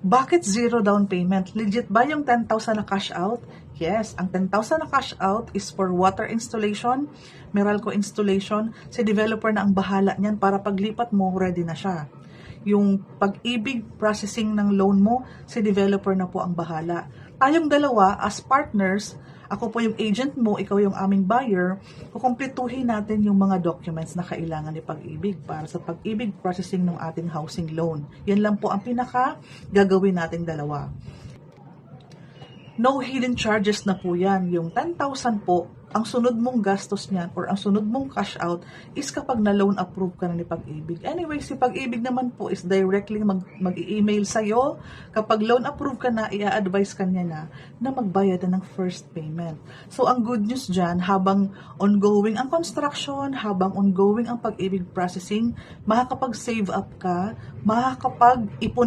Bakit zero down payment? Legit ba yung 10,000 na cash out? Yes, ang 10,000 na cash out is for water installation, Meralco installation. Si developer na ang bahala niyan para paglipat mo, ready na siya. Yung pag-ibig processing ng loan mo, si developer na po ang bahala. Tayong dalawa as partners, ako po yung agent mo, ikaw yung aming buyer, kukumpletuhin natin yung mga documents na kailangan ni Pag-ibig para sa pag-ibig processing ng ating housing loan. Yan lang po ang pinaka gagawin nating dalawa. No hidden charges na po yan. Yung 10,000 po, ang sunod mong gastos niyan or ang sunod mong cash out is kapag na-loan approve ka na ni Pag-ibig. Anyway, si Pag-ibig naman po is directly mag-i-email sa'yo. Kapag loan approve ka na, i-advise ka niya na magbayad na ng first payment. So, ang good news dyan, habang ongoing ang construction, habang ongoing ang Pag-ibig processing, makakapag-save up ka, makakapag-ipon